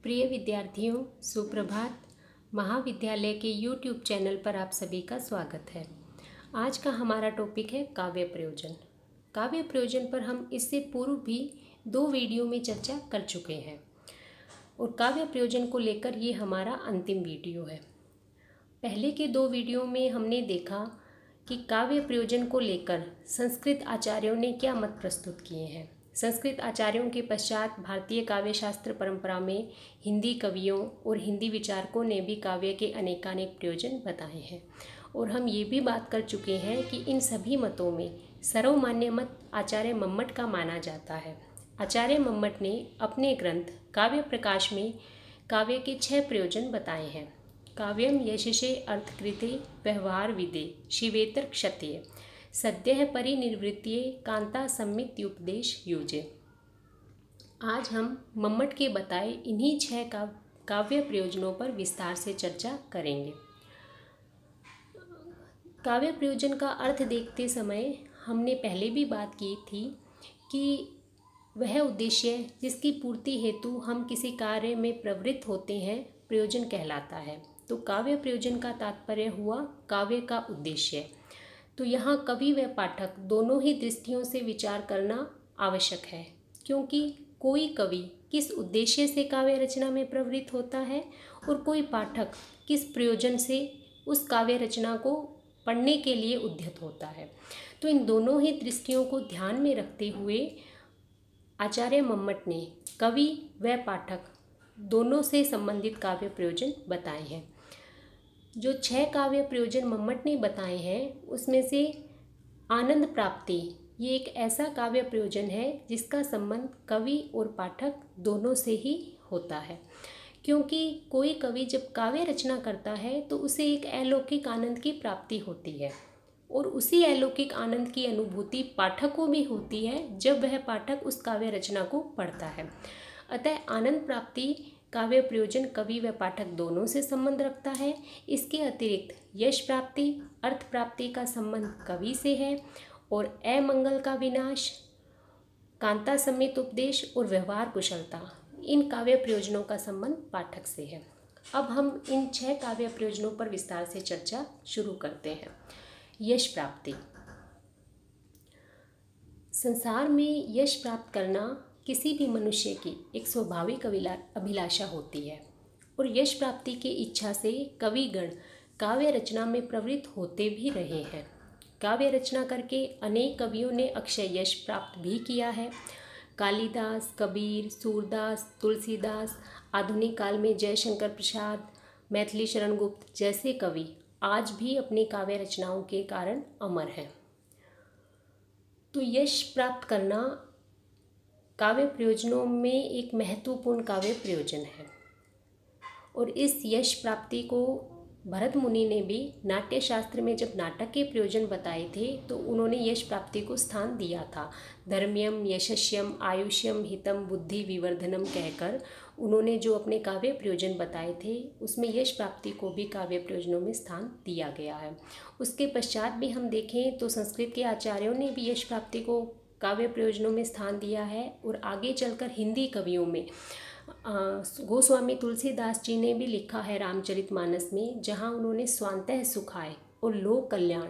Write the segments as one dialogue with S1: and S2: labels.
S1: प्रिय विद्यार्थियों, सुप्रभात। महाविद्यालय के YouTube चैनल पर आप सभी का स्वागत है। आज का हमारा टॉपिक है काव्य प्रयोजन। काव्य प्रयोजन पर हम इससे पूर्व भी 2 वीडियो में चर्चा कर चुके हैं और काव्य प्रयोजन को लेकर ये हमारा अंतिम वीडियो है। पहले के 2 वीडियो में हमने देखा कि काव्य प्रयोजन को लेकर संस्कृत आचार्यों ने क्या मत प्रस्तुत किए हैं। संस्कृत आचार्यों के पश्चात भारतीय काव्य शास्त्र परंपरा में हिंदी कवियों और हिंदी विचारकों ने भी काव्य के अनेकानेक प्रयोजन बताए हैं और हम ये भी बात कर चुके हैं कि इन सभी मतों में सर्वमान्य मत आचार्य मम्मट का माना जाता है। आचार्य मम्मट ने अपने ग्रंथ काव्य प्रकाश में काव्य के 6 प्रयोजन बताए हैं। काव्यम यशसे अर्थकृते व्यवहार विदे शिवेतर क्षत्रिय सद्यः परिनिवृत्तिये कांता सम्मित्युपदेश युजे। आज हम मम्मट के बताए इन्हीं 6 काव्य प्रयोजनों पर विस्तार से चर्चा करेंगे। काव्य प्रयोजन का अर्थ देखते समय हमने पहले भी बात की थी कि वह उद्देश्य जिसकी पूर्ति हेतु हम किसी कार्य में प्रवृत्त होते हैं प्रयोजन कहलाता है। तो काव्य प्रयोजन का तात्पर्य हुआ काव्य का उद्देश्य। तो यहाँ कवि व पाठक दोनों ही दृष्टियों से विचार करना आवश्यक है, क्योंकि कोई कवि किस उद्देश्य से काव्य रचना में प्रवृत्त होता है और कोई पाठक किस प्रयोजन से उस काव्य रचना को पढ़ने के लिए उद्यत होता है। तो इन दोनों ही दृष्टियों को ध्यान में रखते हुए आचार्य मम्मट ने कवि व पाठक दोनों से संबंधित काव्य प्रयोजन बताए हैं। जो 6 काव्य प्रयोजन मम्मट ने बताए हैं उसमें से आनंद प्राप्ति ये एक ऐसा काव्य प्रयोजन है जिसका संबंध कवि और पाठक दोनों से ही होता है, क्योंकि कोई कवि जब काव्य रचना करता है तो उसे एक अलौकिक आनंद की प्राप्ति होती है और उसी अलौकिक आनंद की अनुभूति पाठक को भी होती है जब वह पाठक उस काव्य रचना को पढ़ता है। अतः आनंद प्राप्ति काव्य प्रयोजन कवि व पाठक दोनों से संबंध रखता है। इसके अतिरिक्त यश प्राप्ति अर्थ प्राप्ति का संबंध कवि से है और अमंगल का विनाश कांता सम्मित उपदेश और व्यवहार कुशलता इन काव्य प्रयोजनों का संबंध पाठक से है। अब हम इन 6 काव्य प्रयोजनों पर विस्तार से चर्चा शुरू करते हैं। यश प्राप्ति। संसार में यश प्राप्त करना किसी भी मनुष्य की एक स्वाभाविक अभिलाषा होती है और यश प्राप्ति की इच्छा से कविगण काव्य रचना में प्रवृत्त होते भी रहे हैं। काव्य रचना करके अनेक कवियों ने अक्षय यश प्राप्त भी किया है। कालिदास, कबीर, सूरदास, तुलसीदास, आधुनिक काल में जयशंकर प्रसाद, मैथिली शरण गुप्त जैसे कवि आज भी अपनी काव्य रचनाओं के कारण अमर हैं। तो यश प्राप्त करना काव्य प्रयोजनों में एक महत्वपूर्ण काव्य प्रयोजन है और इस यश प्राप्ति को भरत मुनि ने भी नाट्य शास्त्र में जब नाटक के प्रयोजन बताए थे तो उन्होंने यश प्राप्ति को स्थान दिया था। धर्म्यम यशस्यम आयुष्यम हितम बुद्धि विवर्धनम कहकर उन्होंने जो अपने काव्य प्रयोजन बताए थे उसमें यश प्राप्ति को भी काव्य प्रयोजनों में स्थान दिया गया है। उसके पश्चात भी हम देखें तो संस्कृत के आचार्यों ने भी यश प्राप्ति को काव्य प्रयोजनों में स्थान दिया है और आगे चलकर हिंदी कवियों में गोस्वामी तुलसीदास जी ने भी लिखा है रामचरितमानस में, जहां उन्होंने स्वांतः सुखाय और लोक कल्याण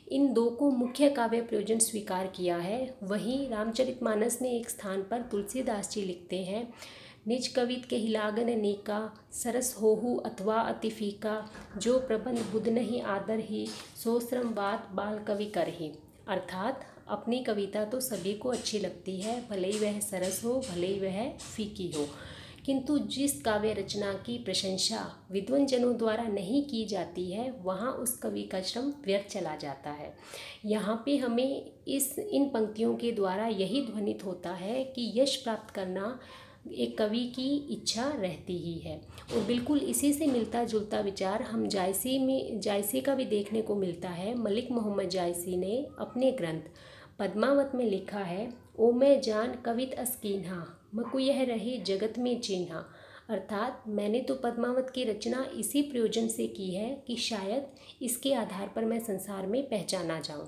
S1: इन 2 को मुख्य काव्य प्रयोजन स्वीकार किया है। वहीं रामचरितमानस ने एक स्थान पर तुलसीदास जी लिखते हैं, निज कवित के हिलागन नीका सरस होहु अथवा अति फीका जो प्रबंध बुध नहीं आदर ही सो श्रम बात बाल कवि कर ही। अर्थात अपनी कविता तो सभी को अच्छी लगती है, भले ही वह सरस हो भले ही वह फीकी हो, किंतु जिस काव्य रचना की प्रशंसा विद्वान जनों द्वारा नहीं की जाती है वहाँ उस कवि का श्रम व्यर्थ चला जाता है। यहाँ पे हमें इन पंक्तियों के द्वारा यही ध्वनित होता है कि यश प्राप्त करना एक कवि की इच्छा रहती ही है और बिल्कुल इसी से मिलता जुलता विचार हम जायसी का भी देखने को मिलता है। मलिक मोहम्मद जायसी ने अपने ग्रंथ पद्मावत में लिखा है, ओ मैं जान कवित अस्कीन्हा मकु यह रही जगत में चिन्हा। अर्थात मैंने तो पद्मावत की रचना इसी प्रयोजन से की है कि शायद इसके आधार पर मैं संसार में पहचाना जाऊं।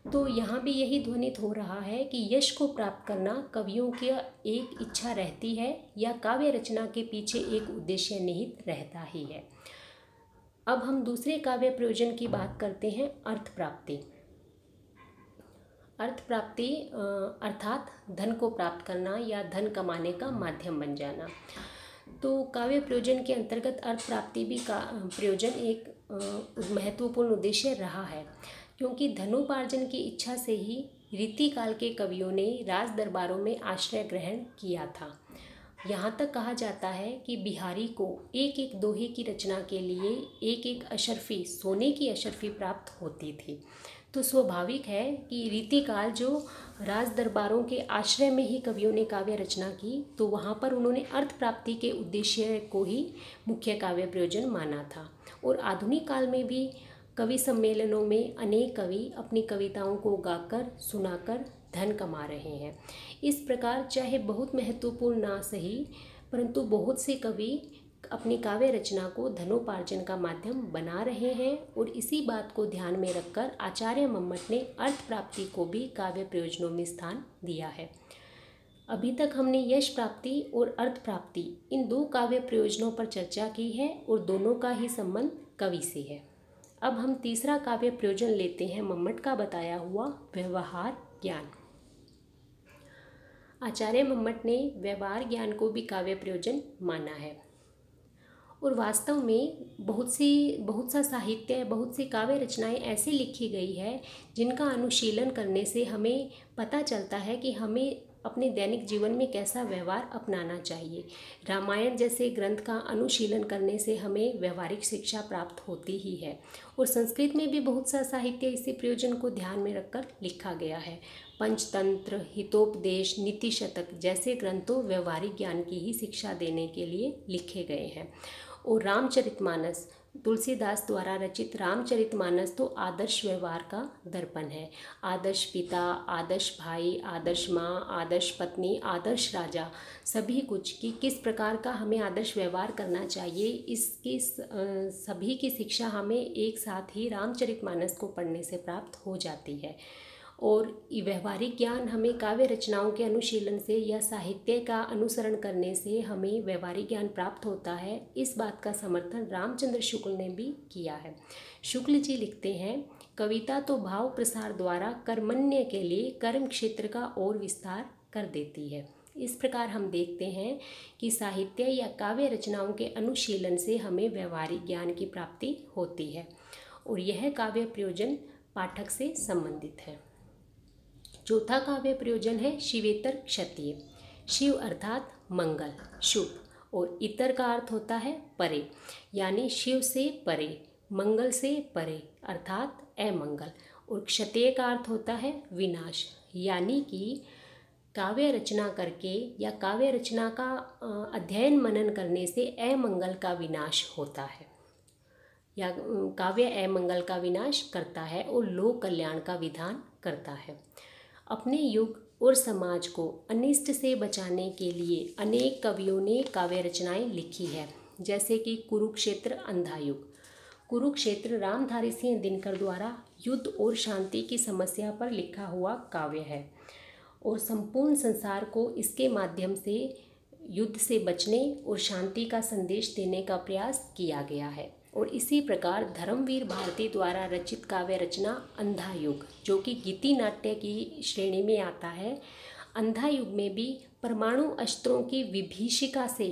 S1: तो यहाँ भी यही ध्वनित हो रहा है कि यश को प्राप्त करना कवियों की एक इच्छा रहती है या काव्य रचना के पीछे एक उद्देश्य निहित रहता ही है। अब हम दूसरे काव्य प्रयोजन की बात करते हैं, अर्थ प्राप्ति। अर्थ प्राप्ति अर्थात धन को प्राप्त करना या धन कमाने का माध्यम बन जाना। तो काव्य प्रयोजन के अंतर्गत अर्थ प्राप्ति भी का प्रयोजन एक महत्वपूर्ण उद्देश्य रहा है, क्योंकि धनोपार्जन की इच्छा से ही रीतिकाल के कवियों ने राज दरबारों में आश्रय ग्रहण किया था। यहाँ तक कहा जाता है कि बिहारी को एक एक दोहे की रचना के लिए एक एक अशर्फी, सोने की अशर्फी प्राप्त होती थी। तो स्वाभाविक है कि रीतिकाल जो राज दरबारों के आश्रय में ही कवियों ने काव्य रचना की, तो वहाँ पर उन्होंने अर्थ प्राप्ति के उद्देश्य को ही मुख्य काव्य प्रयोजन माना था। और आधुनिक काल में भी कवि सम्मेलनों में अनेक कवि अपनी कविताओं को गाकर सुनाकर धन कमा रहे हैं। इस प्रकार चाहे बहुत महत्वपूर्ण ना सही, परंतु बहुत से कवि अपनी काव्य रचना को धनोपार्जन का माध्यम बना रहे हैं। और इसी बात को ध्यान में रखकर आचार्य मम्मट ने अर्थ प्राप्ति को भी काव्य प्रयोजनों में स्थान दिया है। अभी तक हमने यश प्राप्ति और अर्थ प्राप्ति इन दो काव्य प्रयोजनों पर चर्चा की है और दोनों का ही संबंध कवि से है। अब हम तीसरा काव्य प्रयोजन लेते हैं, मम्मट का बताया हुआ व्यवहार ज्ञान। आचार्य मम्मट ने व्यवहार ज्ञान को भी काव्य प्रयोजन माना है। और वास्तव में बहुत सा साहित्य, बहुत सी काव्य रचनाएं ऐसी लिखी गई है जिनका अनुशीलन करने से हमें पता चलता है कि हमें अपने दैनिक जीवन में कैसा व्यवहार अपनाना चाहिए। रामायण जैसे ग्रंथ का अनुशीलन करने से हमें व्यवहारिक शिक्षा प्राप्त होती ही है। और संस्कृत में भी बहुत सा साहित्य इसी प्रयोजन को ध्यान में रखकर लिखा गया है। पंचतंत्र, हितोपदेश, नीति शतक जैसे ग्रंथों व्यवहारिक ज्ञान की ही शिक्षा देने के लिए लिखे गए हैं। और रामचरितमानस, तुलसीदास द्वारा रचित रामचरितमानस तो आदर्श व्यवहार का दर्पण है। आदर्श पिता, आदर्श भाई, आदर्श माँ, आदर्श पत्नी, आदर्श राजा, सभी कुछ कि किस प्रकार का हमें आदर्श व्यवहार करना चाहिए, इसकी सभी की शिक्षा हमें एक साथ ही रामचरितमानस को पढ़ने से प्राप्त हो जाती है। और व्यवहारिक ज्ञान हमें काव्य रचनाओं के अनुशीलन से या साहित्य का अनुसरण करने से हमें व्यवहारिक ज्ञान प्राप्त होता है। इस बात का समर्थन रामचंद्र शुक्ल ने भी किया है। शुक्ल जी लिखते हैं, कविता तो भाव प्रसार द्वारा कर्मण्य के लिए कर्म क्षेत्र का और विस्तार कर देती है। इस प्रकार हम देखते हैं कि साहित्य या काव्य रचनाओं के अनुशीलन से हमें व्यवहारिक ज्ञान की प्राप्ति होती है और यह काव्य प्रयोजन पाठक से संबंधित है। चौथा काव्य प्रयोजन है शिवेतर क्षत्रिय। शिव अर्थात मंगल, शुभ, और इतर का अर्थ होता है परे, यानी शिव से परे, मंगल से परे अर्थात अमंगल। और क्षत्रिय का अर्थ होता है विनाश, यानी कि काव्य रचना करके या काव्य रचना का अध्ययन मनन करने से अमंगल का विनाश होता है, या काव्य अमंगल का विनाश करता है और लोक कल्याण का विधान करता है। अपने युग और समाज को अनिष्ट से बचाने के लिए अनेक कवियों ने काव्य रचनाएं लिखी है, जैसे कि कुरुक्षेत्र अंधा युग। कुरुक्षेत्र रामधारी सिंह दिनकर द्वारा युद्ध और शांति की समस्या पर लिखा हुआ काव्य है और संपूर्ण संसार को इसके माध्यम से युद्ध से बचने और शांति का संदेश देने का प्रयास किया गया है। और इसी प्रकार धर्मवीर भारती द्वारा रचित काव्य रचना अंधा युग, जो कि गीति नाट्य की श्रेणी में आता है, अंधा युग में भी परमाणु अस्त्रों की विभीषिका से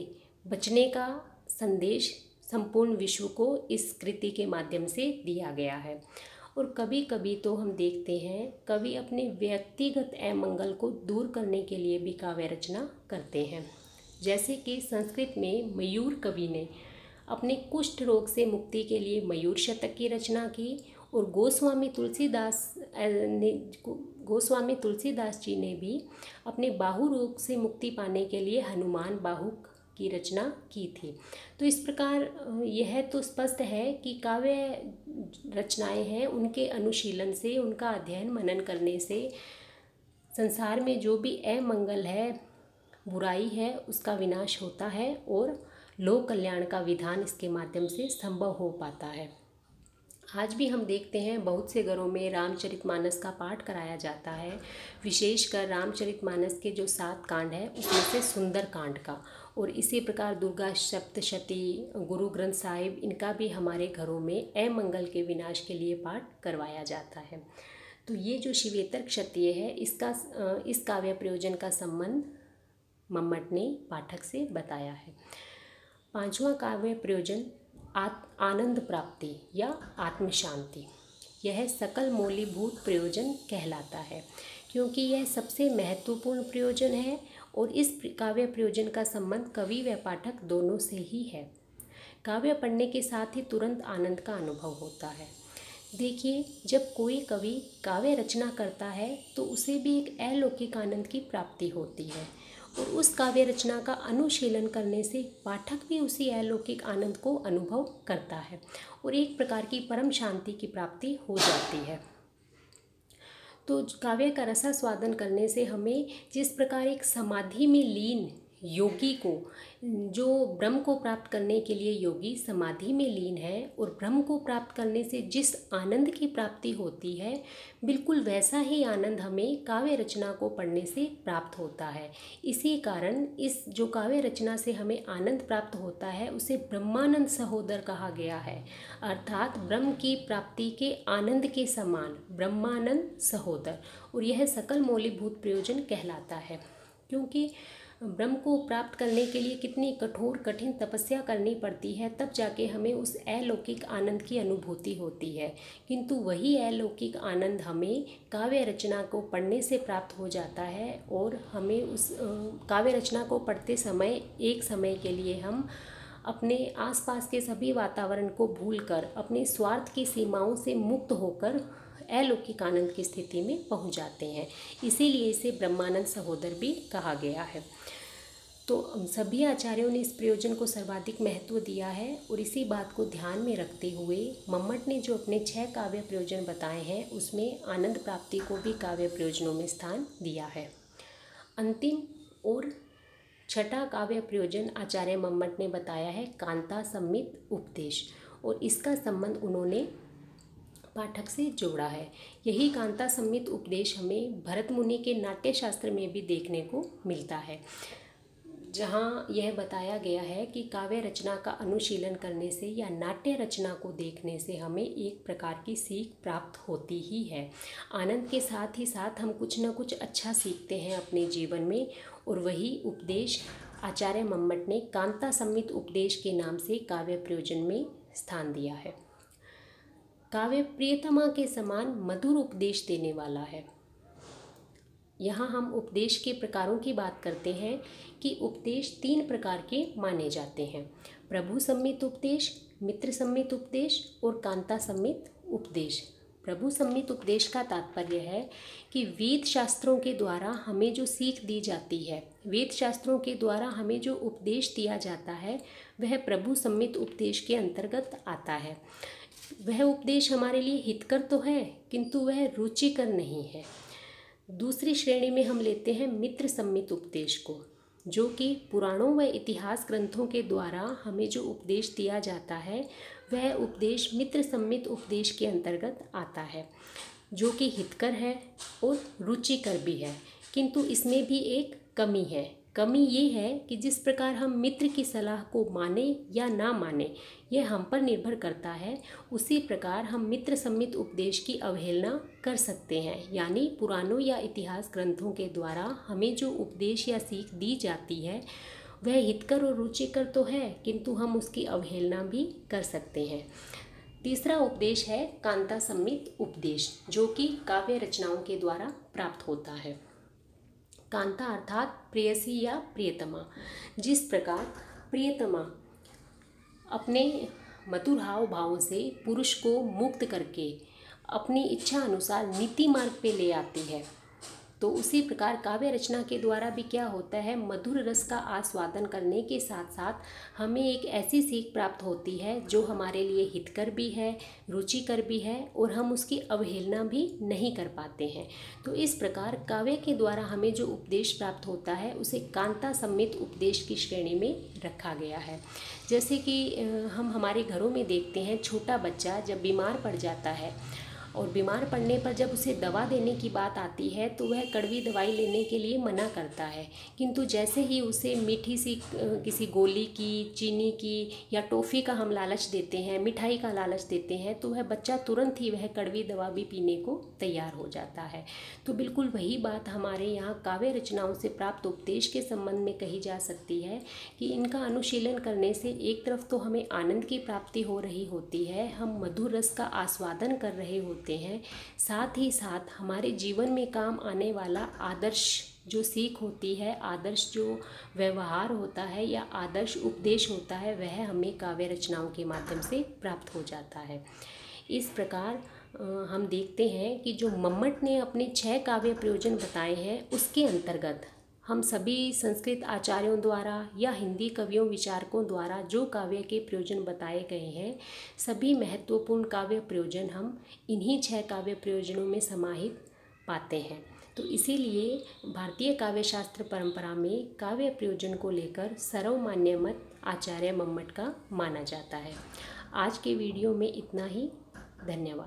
S1: बचने का संदेश संपूर्ण विश्व को इस कृति के माध्यम से दिया गया है। और कभी कभी तो हम देखते हैं कवि अपने व्यक्तिगत अमंगल को दूर करने के लिए भी काव्य रचना करते हैं, जैसे कि संस्कृत में मयूर कवि ने अपने कुष्ठ रोग से मुक्ति के लिए मयूर शतक की रचना की। और गोस्वामी तुलसीदास जी ने भी अपने बाहु रोग से मुक्ति पाने के लिए हनुमान बाहुक की रचना की थी। तो इस प्रकार यह तो स्पष्ट है कि काव्य रचनाएं हैं, उनके अनुशीलन से, उनका अध्ययन मनन करने से संसार में जो भी अमंगल है, बुराई है, उसका विनाश होता है और लोक कल्याण का विधान इसके माध्यम से संभव हो पाता है। आज भी हम देखते हैं बहुत से घरों में रामचरितमानस का पाठ कराया जाता है, विशेषकर रामचरितमानस के जो 7 कांड हैं उसमें से सुंदर कांड का। और इसी प्रकार दुर्गा सप्तशती, गुरु ग्रंथ साहिब, इनका भी हमारे घरों में अमंगल के विनाश के लिए पाठ करवाया जाता है। तो ये जो शिवेतर क्षत्रिय है, इस काव्य प्रयोजन का संबंध मम्मट ने पाठक से बताया है। 5वां काव्य प्रयोजन आनंद प्राप्ति या आत्म शांति। यह सकल मूलीभूत प्रयोजन कहलाता है, क्योंकि यह सबसे महत्वपूर्ण प्रयोजन है और इस काव्य प्रयोजन का संबंध कवि व पाठक दोनों से ही है। काव्य पढ़ने के साथ ही तुरंत आनंद का अनुभव होता है। देखिए, जब कोई कवि काव्य रचना करता है तो उसे भी एक अलौकिक आनंद की प्राप्ति होती है, और उस काव्य रचना का अनुशीलन करने से पाठक भी उसी अलौकिक आनंद को अनुभव करता है और एक प्रकार की परम शांति की प्राप्ति हो जाती है। तो काव्य का रसास्वादन करने से हमें जिस प्रकार एक समाधि में लीन योगी को, जो ब्रह्म को प्राप्त करने के लिए योगी समाधि में लीन है और ब्रह्म को प्राप्त करने से जिस आनंद की प्राप्ति होती है, बिल्कुल वैसा ही आनंद हमें काव्य रचना को पढ़ने से प्राप्त होता है। इसी कारण इस जो काव्य रचना से हमें आनंद प्राप्त होता है उसे ब्रह्मानंद सहोदर कहा गया है, अर्थात ब्रह्म की प्राप्ति के आनंद के समान ब्रह्मानंद सहोदर। और यह सकल मूलीभूत प्रयोजन कहलाता है, क्योंकि ब्रह्म को प्राप्त करने के लिए कितनी कठोर कठिन तपस्या करनी पड़ती है, तब जाके हमें उस अलौकिक आनंद की अनुभूति होती है। किंतु वही अलौकिक आनंद हमें काव्य रचना को पढ़ने से प्राप्त हो जाता है, और हमें उस काव्य रचना को पढ़ते समय एक समय के लिए हम अपने आसपास के सभी वातावरण को भूलकर अपने स्वार्थ की सीमाओं से मुक्त होकर अलौकिक आनंद की स्थिति में पहुंच जाते हैं। इसीलिए इसे ब्रह्मानंद सहोदर भी कहा गया है। तो सभी आचार्यों ने इस प्रयोजन को सर्वाधिक महत्व दिया है, और इसी बात को ध्यान में रखते हुए मम्मट ने जो अपने 6 काव्य प्रयोजन बताए हैं उसमें आनंद प्राप्ति को भी काव्य प्रयोजनों में स्थान दिया है। अंतिम और 6ठा काव्य प्रयोजन आचार्य मम्मट ने बताया है कांता सम्मित उपदेश, और इसका संबंध उन्होंने पाठक से जोड़ा है। यही कांता सम्मित उपदेश हमें भरत मुनि के नाट्य शास्त्र में भी देखने को मिलता है, जहाँ यह बताया गया है कि काव्य रचना का अनुशीलन करने से या नाट्य रचना को देखने से हमें एक प्रकार की सीख प्राप्त होती ही है। आनंद के साथ ही साथ हम कुछ न कुछ अच्छा सीखते हैं अपने जीवन में, और वही उपदेश आचार्य मम्मट ने कांता सम्मित उपदेश के नाम से काव्य प्रयोजन में स्थान दिया है। काव्य प्रियतमा के समान मधुर उपदेश देने वाला है। यहाँ हम उपदेश के प्रकारों की बात करते हैं कि उपदेश 3 प्रकार के माने जाते हैं: प्रभु सम्मित उपदेश, मित्र सम्मित उपदेश और कांता सम्मित उपदेश। प्रभु सम्मित उपदेश का तात्पर्य है कि वेद शास्त्रों के द्वारा हमें जो सीख दी जाती है, वेद शास्त्रों के द्वारा हमें जो उपदेश दिया जाता है, वह प्रभु सम्मित उपदेश के अंतर्गत आता है। वह उपदेश हमारे लिए हितकर तो है, किंतु वह रुचिकर नहीं है। दूसरी श्रेणी में हम लेते हैं मित्र सम्मित उपदेश को, जो कि पुराणों व इतिहास ग्रंथों के द्वारा हमें जो उपदेश दिया जाता है, वह उपदेश मित्र सम्मित उपदेश के अंतर्गत आता है, जो कि हितकर है और रुचिकर भी है। किंतु इसमें भी एक कमी है। कमी ये है कि जिस प्रकार हम मित्र की सलाह को माने या ना माने, यह हम पर निर्भर करता है, उसी प्रकार हम मित्र सम्मित उपदेश की अवहेलना कर सकते हैं। यानी पुराणों या इतिहास ग्रंथों के द्वारा हमें जो उपदेश या सीख दी जाती है, वह हितकर और रुचिकर तो है, किंतु हम उसकी अवहेलना भी कर सकते हैं। तीसरा उपदेश है कांता सम्मित उपदेश, जो कि काव्य रचनाओं के द्वारा प्राप्त होता है। कांता अर्थात प्रेयसी या प्रियतमा। जिस प्रकार प्रियतमा अपने मधुर हाव भावों से पुरुष को मुक्त करके अपनी इच्छा अनुसार नीति मार्ग पे ले आती है, तो उसी प्रकार काव्य रचना के द्वारा भी क्या होता है, मधुर रस का आस्वादन करने के साथ साथ हमें एक ऐसी सीख प्राप्त होती है जो हमारे लिए हितकर भी है, रुचिकर भी है और हम उसकी अवहेलना भी नहीं कर पाते हैं। तो इस प्रकार काव्य के द्वारा हमें जो उपदेश प्राप्त होता है उसे कांता सम्मित उपदेश की श्रेणी में रखा गया है। जैसे कि हम हमारे घरों में देखते हैं, छोटा बच्चा जब बीमार पड़ जाता है और बीमार पड़ने पर जब उसे दवा देने की बात आती है तो वह कड़वी दवाई लेने के लिए मना करता है, किंतु जैसे ही उसे मीठी सी किसी गोली की, चीनी की या टॉफ़ी का हम लालच देते हैं, मिठाई का लालच देते हैं, तो वह बच्चा तुरंत ही वह कड़वी दवा भी पीने को तैयार हो जाता है। तो बिल्कुल वही बात हमारे यहाँ काव्य रचनाओं से प्राप्त उपदेश के संबंध में कही जा सकती है कि इनका अनुशीलन करने से एक तरफ तो हमें आनंद की प्राप्ति हो रही होती है, हम मधुर रस का आस्वादन कर रहे होते हैं, साथ ही साथ हमारे जीवन में काम आने वाला आदर्श जो सीख होती है, आदर्श जो व्यवहार होता है या आदर्श उपदेश होता है, वह हमें काव्य रचनाओं के माध्यम से प्राप्त हो जाता है। इस प्रकार हम देखते हैं कि जो मम्मट ने अपने 6 काव्य प्रयोजन बताए हैं, उसके अंतर्गत हम सभी संस्कृत आचार्यों द्वारा या हिंदी कवियों विचारकों द्वारा जो काव्य के प्रयोजन बताए गए हैं, सभी महत्वपूर्ण काव्य प्रयोजन हम इन्हीं 6 काव्य प्रयोजनों में समाहित पाते हैं। तो इसीलिए भारतीय काव्य शास्त्र परंपरा में काव्य प्रयोजन को लेकर सर्वमान्य मत आचार्य मम्मट का माना जाता है। आज के वीडियो में इतना ही। धन्यवाद।